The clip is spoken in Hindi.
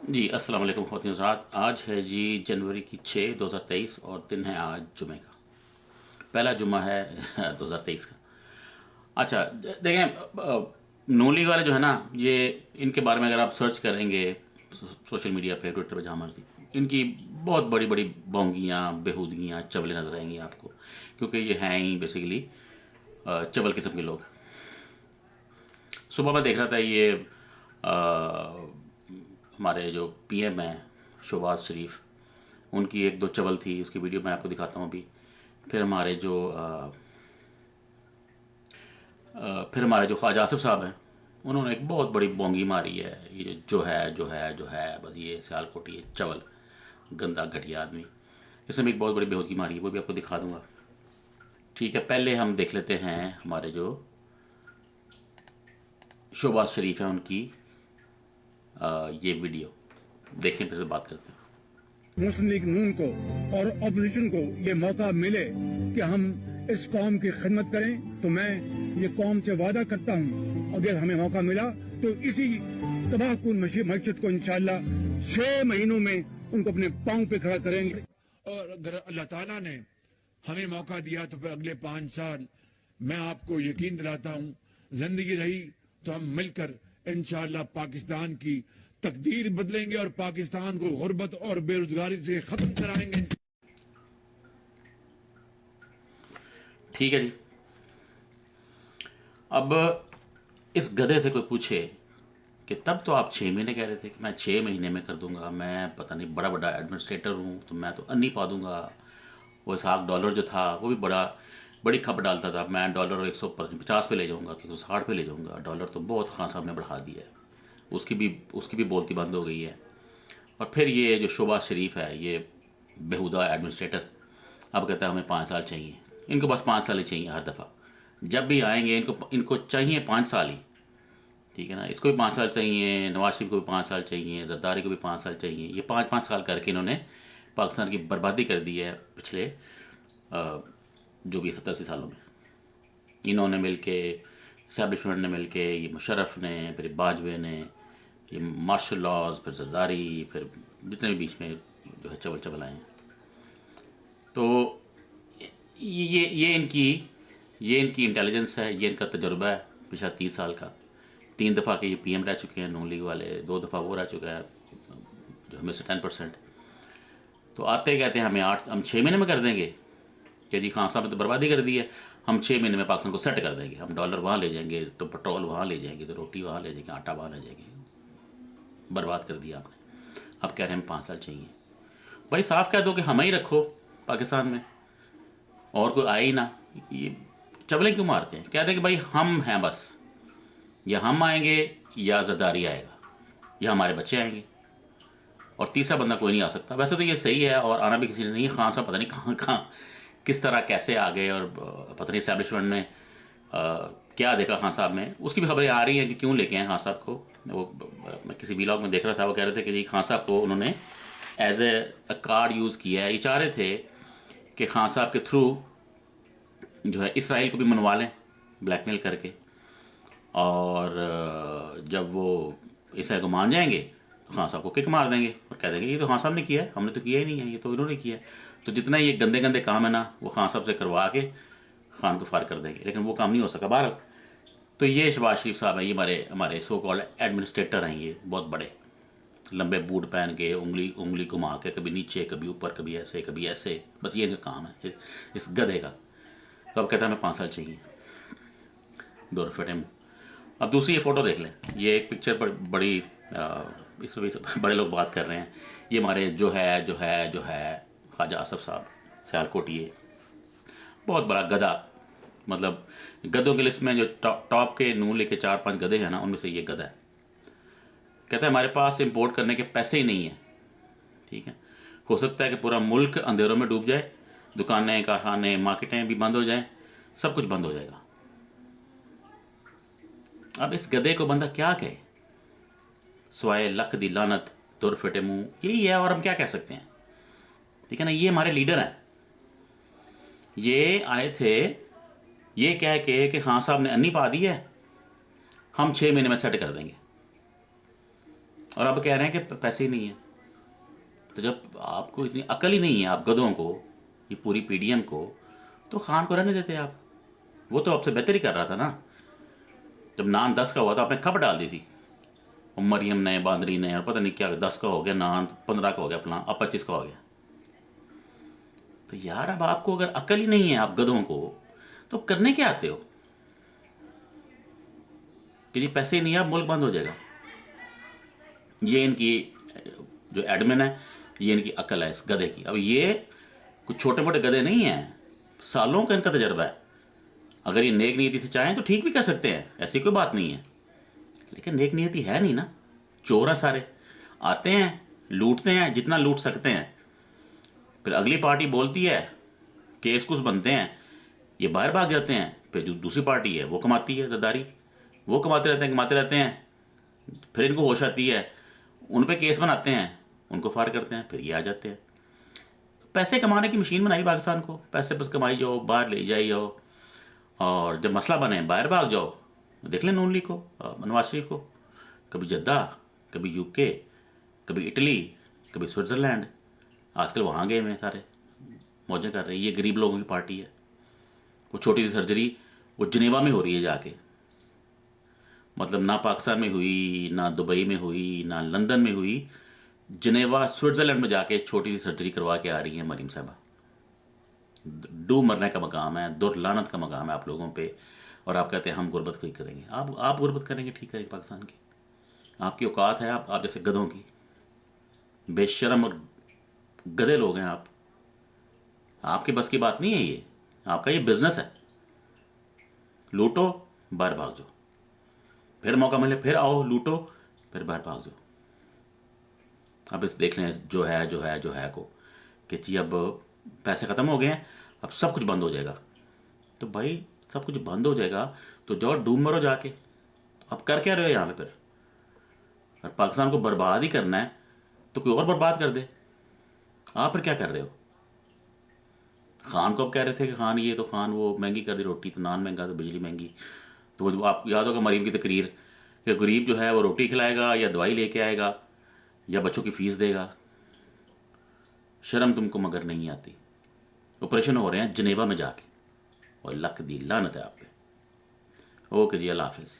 जी अस्सलाम वालेकुम ख़वातीन और हज़रात। आज है जी जनवरी की 6 2023 और दिन है आज जुमे का। पहला जुमा है 2023 का। अच्छा देखें, नून लीग वाले जो है ना, ये इनके बारे में अगर आप सर्च करेंगे सोशल मीडिया पे, ट्विटर पे, जहाँ मर्जी, इनकी बहुत बड़ी बड़ी बोंगियाँ, बेहूदगियाँ, चवलें नजर आएंगी आपको, क्योंकि ये हैं ही बेसिकली चवल किस्म के लोग। सुबह मैं देख रहा था ये हमारे जो पीएम हैं शहबाज शरीफ, उनकी एक दो चवल थी, उसकी वीडियो मैं आपको दिखाता हूँ अभी। फिर हमारे जो फिर हमारे जो ख्वाजा आसिफ साहब हैं, उन्होंने एक बहुत बड़ी बोंगी मारी है। ये जो है बस ये सियालकोट, ये चवल, गंदा घटिया आदमी। इसने भी एक बहुत बड़ी बेहूदगी मारी है, वो भी आपको दिखा दूंगा। ठीक है, पहले हम देख लेते हैं हमारे जो शहबाज शरीफ हैं उनकी ये वीडियो देखें, फिर से बात करते हैं। मुस्लिम लीग नून को और अपोजिशन को ये मौका मिले कि हम इस कौम की खिदमत करें, तो मैं ये कौम से वादा करता हूँ, अगर हमें मौका मिला तो इसी तबाहकुन मस्जिद को इंशाअल्लाह 6 महीनों में उनको अपने पांव पे खड़ा करेंगे। और अगर अल्लाह ताला ने हमें मौका दिया तो फिर अगले 5 साल मैं आपको यकीन दिलाता हूँ, जिंदगी रही तो हम मिलकर इंशाअल्लाह पाकिस्तान की तकदीर बदलेंगे और पाकिस्तान को गुर्बत और बेरोजगारी से खत्म कराएंगे। ठीक है जी। अब इस गधे से कोई पूछे कि तब तो आप 6 महीने कह रहे थे कि मैं 6 महीने में कर दूंगा, मैं पता नहीं बड़ा बड़ा एडमिनिस्ट्रेटर हूँ तो मैं तो अन्नी पा दूंगा। वो इसहाक डॉलर जो था वो भी बड़ी खप डालता था, मैं डॉलर 150 पे ले जाऊंगा तो 160 पे ले जाऊंगा। डॉलर तो बहुत खान साहब ने बढ़ा दिया है, उसकी भी बोलती बंद हो गई है। और फिर ये जो शहबाज शरीफ है, ये बेहुदा एडमिनिस्ट्रेटर, अब कहता है हमें 5 साल चाहिए। इनको बस 5 साल ही चाहिए हर दफ़ा। जब भी आएंगे इनको इनको चाहिए 5 साल ही। ठीक है ना, इसको भी 5 साल चाहिए, नवाज शरीफ को भी 5 साल चाहिए, जरदारी को भी 5 साल चाहिए। ये 5 5 साल करके इन्होंने पाकिस्तान की बर्बादी कर दी है पिछले जो भी 70 80 सालों में। इन्होंने मिल के, इस्टेब्लिशमेंट ने मिल के, ये मुशर्रफ ने, फिर बाजवे ने, ये मार्शल लॉज, फिर जरदारी, फिर जितने भी बीच में जो है चवल चवल आए हैं। तो ये इनकी इंटेलिजेंस है, ये इनका तजुर्बा है पिछला 30 साल का। 3 दफ़ा के ये पीएम रह चुके हैं नून लीग वाले, 2 दफ़ा वो रह चुका है जो हमें से 10%। तो आते कहते हैं हम 6 महीने में कर देंगे कि जी खान साहब ने तो बर्बादी कर दी है, हम 6 महीने में पाकिस्तान को सेट कर देंगे। हम डॉलर वहाँ ले जाएंगे तो पेट्रोल वहाँ ले जाएंगे, तो रोटी वहाँ ले जाएंगे, आटा वहाँ ले जाएंगे। बर्बाद कर दिया आपने। अब कह रहे हैं हम 5 साल चाहिए। भाई साफ कह दो कि हमें ही रखो पाकिस्तान में, और कोई आए ही ना। ये चवलें क्यों मारते हैं? कहते हैं कि भाई हम हैं बस, या हम आएंगे या जरदारी आएगा या हमारे बच्चे आएंगे, और तीसरा बंदा कोई नहीं आ सकता। वैसे तो ये सही है, और आना भी किसी ने नहीं। खान साहब पता नहीं कहाँ कहाँ किस तरह कैसे आ गए, और पता नहीं इस्टेब्लिशमेंट ने क्या देखा खान साहब में। उसकी भी खबरें आ रही हैं कि क्यों लेके आए खान साहब को। मैं किसी व्लॉग में देख रहा था, वो कह रहे थे कि जी खान साहब को उन्होंने एज ए कार्ड यूज़ किया है। ये चाह रहे थे कि खान साहब के थ्रू जो है इसराइल को भी मनवा लें ब्लैकमेल करके, और जब वो इसराइल को मान जाएंगे तो खान साहब को किक मार देंगे और कह देंगे ये तो खान साहब ने किया है, हमने तो किया ही नहीं है, ये तो इन्होंने किया है। तो जितना ये गंदे गंदे काम है ना, वो खान साहब से करवा के खान को फार कर देंगे, लेकिन वो काम नहीं हो सका बहरहाल। तो ये शहबाज शरीफ साहब हैं, ये हमारे हमारे सो कॉल्ड एडमिनिस्ट्रेटर हैं, ये बहुत बड़े, लंबे बूट पहन के, उंगली उंगली घुमा के, कभी नीचे कभी ऊपर, कभी ऐसे कभी ऐसे, बस ये इनका काम है इस गधे का। तो अब कहता है हमें 5 साल चाहिए, 2 रुपये मुँह। अब दूसरी ये फ़ोटो देख लें, ये एक पिक्चर पर बड़ी इसमें भी बड़े लोग बात कर रहे हैं। ये हमारे जो है ख्वाजा आसिफ साहब सियालकोट, ये बहुत बड़ा गधा, मतलब गधों की लिस्ट में जो टॉप के नून लेके 4 5 गधे हैं ना, उनमें से ये गधा है। कहता है हमारे पास इंपोर्ट करने के पैसे ही नहीं है। ठीक है, हो सकता है कि पूरा मुल्क अंधेरों में डूब जाए, दुकानें, कारखाने, मार्केटें भी बंद हो जाएं, सब कुछ बंद हो जाएगा। अब इस गधे को बंदा क्या कहे, स्वाए लख दी लानत, तुर फिटे मुंह, यही है। और हम क्या कह सकते हैं? ठीक है ना, ये हमारे लीडर हैं। ये आए थे ये कह के कि खान साहब ने अन्नी पा दी है, हम 6 महीने में सेट कर देंगे। और अब कह रहे हैं कि पैसे ही नहीं है। तो जब आपको इतनी अकल ही नहीं है, आप गधों को, ये पूरी पीडीएम को, तो खान को रहने देते आप। वो तो आपसे बेहतर ही कर रहा था ना। जब नान 10 का हुआ था आपने खप डाल दी थी, और मरियम ने, बांदरी ने, और पता नहीं क्या, 10 का हो गया नान, 15 का हो गया अपना, अब 25 का हो गया। तो यार अब आपको अगर अकल ही नहीं है आप गधों को, तो करने क्या आते हो? कि जी पैसे ही नहीं है, अब मुल्क बंद हो जाएगा। ये इनकी जो एडमिन है, ये इनकी अकल है इस गधे की। अब ये कुछ छोटे मोटे गधे नहीं हैं, सालों का इनका तजर्बा है। अगर ये नेक नीति से चाहें तो ठीक भी कर सकते हैं, ऐसी कोई बात नहीं है, लेकिन नेक नीति है नहीं ना। चोर हैं सारे, आते हैं, लूटते हैं जितना लूट सकते हैं, फिर अगली पार्टी बोलती है, केस कुछ बनते हैं, ये बाहर भाग जाते हैं, फिर जो दूसरी पार्टी है वो कमाती है जद्दारी, वो कमाते रहते हैं, फिर इनको होश आती है, उन पे केस बनाते हैं, उनको फार करते हैं, फिर ये आ जाते हैं। पैसे कमाने की मशीन बनाई पाकिस्तान को, पैसे बस कमाई जाओ, बाहर ले जाई जाओ, और जब मसला बने बाहर भाग जाओ। देख लें नून लीग को, नवाज शरीफ को, कभी जद्दा, कभी यूके, कभी इटली, कभी स्विट्ज़रलैंड, आजकल वहाँ गए हैं सारे, मौजें कर रहे हैं। ये गरीब लोगों की पार्टी है। वो छोटी सी सर्जरी वो जिनेवा में हो रही है जाके, मतलब ना पाकिस्तान में हुई, ना दुबई में हुई, ना लंदन में हुई, जिनेवा स्विट्ज़रलैंड में जाके छोटी सी सर्जरी करवा के आ रही है मरीम साहबा। डूब मरने का मकाम है, दुर्लानत का मकाम है आप लोगों पे, और आप कहते हैं हम गुर्बत ठीक करेंगे। आप गुर्बत करेंगे, ठीक करेंगे पाकिस्तान की? आपकी औकात है आप जैसे गधों की? बेशरम और गधे लोग हैं आप, आपके बस की बात नहीं है ये। आपका ये बिजनेस है, लूटो बाहर भाग जाओ, फिर मौका मिले फिर आओ लूटो, फिर बाहर भाग जाओ। अब इस देख लें जो है को, कि जी अब पैसे ख़त्म हो गए हैं, अब सब कुछ बंद हो जाएगा। तो भाई सब कुछ बंद हो जाएगा तो जाओ डूब मरो जाके। तो अब कर क्या रहे हो यहाँ पे फिर? अगर पाकिस्तान को बर्बाद ही करना है तो कोई और बर्बाद कर दे। आप फिर क्या कर रहे हो? खान को अब कह रहे थे कि खान ये, तो खान वो महंगी कर दी रोटी, तो नान महंगा, तो बिजली महंगी। तो वो आप याद होगा मरीम की तकरीर कि गरीब जो है वो रोटी खिलाएगा या दवाई लेके आएगा या बच्चों की फीस देगा। शर्म तुमको मगर नहीं आती। ऑपरेशन हो रहे हैं जिनेवा में जाके, और लक दी लानत है आप पे। ओके जी, अल्लाह हाफिज़।